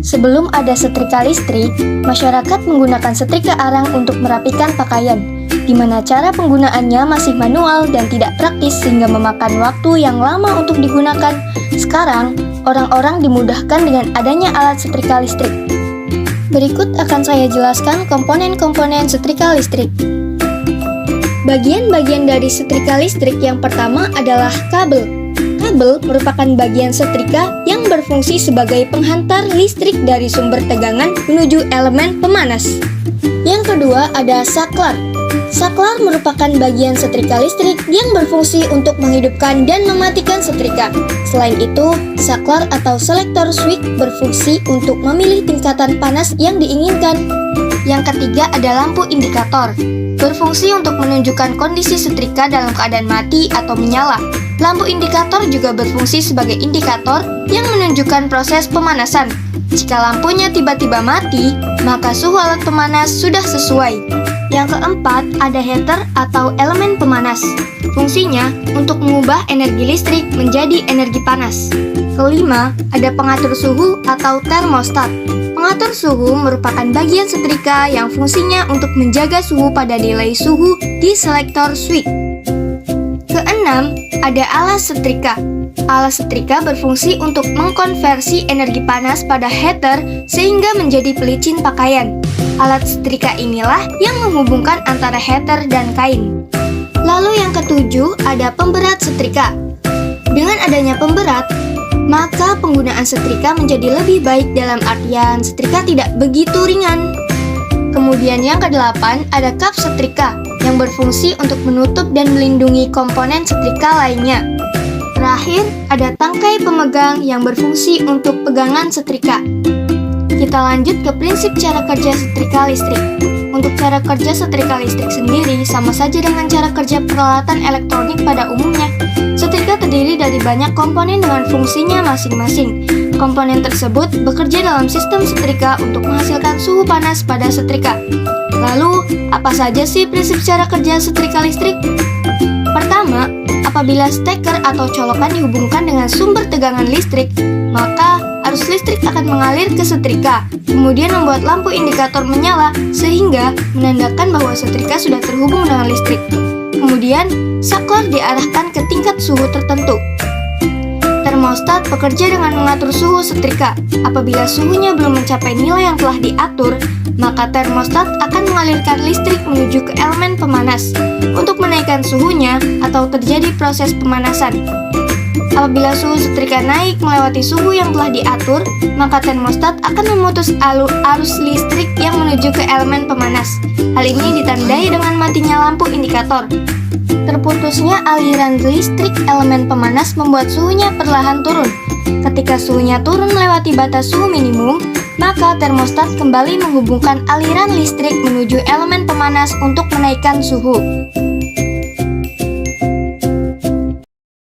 Sebelum ada setrika listrik, masyarakat menggunakan setrika arang untuk merapikan pakaian, di mana cara penggunaannya masih manual dan tidak praktis sehingga memakan waktu yang lama untuk digunakan. Sekarang, orang-orang dimudahkan dengan adanya alat setrika listrik. Berikut akan saya jelaskan komponen-komponen setrika listrik. Bagian-bagian dari setrika listrik yang pertama adalah kabel. Kabel merupakan bagian setrika yang berfungsi sebagai penghantar listrik dari sumber tegangan menuju elemen pemanas. Yang kedua ada saklar. Saklar merupakan bagian setrika listrik yang berfungsi untuk menghidupkan dan mematikan setrika. Selain itu, saklar atau selektor switch berfungsi untuk memilih tingkatan panas yang diinginkan. Yang ketiga ada lampu indikator. Berfungsi untuk menunjukkan kondisi setrika dalam keadaan mati atau menyala. Lampu indikator juga berfungsi sebagai indikator yang menunjukkan proses pemanasan. Jika lampunya tiba-tiba mati, maka suhu alat pemanas sudah sesuai. Yang keempat, ada heater atau elemen pemanas. Fungsinya untuk mengubah energi listrik menjadi energi panas. Kelima, ada pengatur suhu atau termostat. Pengatur suhu merupakan bagian setrika yang fungsinya untuk menjaga suhu pada nilai suhu di selektor switch. Keenam, ada alas setrika. Alas setrika berfungsi untuk mengkonversi energi panas pada heater sehingga menjadi pelicin pakaian. Alat setrika inilah yang menghubungkan antara heater dan kain. Lalu yang ketujuh, ada pemberat setrika. Dengan adanya pemberat, maka penggunaan setrika menjadi lebih baik dalam artian setrika tidak begitu ringan. Kemudian yang kedelapan, ada kap setrika yang berfungsi untuk menutup dan melindungi komponen setrika lainnya. Terakhir, ada tangkai pemegang yang berfungsi untuk pegangan setrika. Kita lanjut ke prinsip cara kerja setrika listrik. Untuk cara kerja setrika listrik sendiri sama saja dengan cara kerja peralatan elektronik pada umumnya. Setrika terdiri dari banyak komponen dengan fungsinya masing-masing. Komponen tersebut bekerja dalam sistem setrika untuk menghasilkan suhu panas pada setrika. Lalu, apa saja sih prinsip cara kerja setrika listrik? Pertama, apabila steker atau colokan dihubungkan dengan sumber tegangan listrik, maka arus listrik akan mengalir ke setrika, kemudian membuat lampu indikator menyala sehingga menandakan bahwa setrika sudah terhubung dengan listrik. Kemudian, saklar diarahkan ke tingkat suhu tertentu. Termostat bekerja dengan mengatur suhu setrika. Apabila suhunya belum mencapai nilai yang telah diatur, maka termostat akan mengalirkan listrik menuju ke elemen pemanas untuk menaikkan suhunya atau terjadi proses pemanasan. Apabila suhu setrika naik melewati suhu yang telah diatur, maka termostat akan memutus arus listrik yang menuju ke elemen pemanas. Hal ini ditandai dengan matinya lampu indikator. Terputusnya aliran listrik elemen pemanas membuat suhunya perlahan turun. Ketika suhunya turun melewati batas suhu minimum, maka termostat kembali menghubungkan aliran listrik menuju elemen pemanas untuk menaikkan suhu.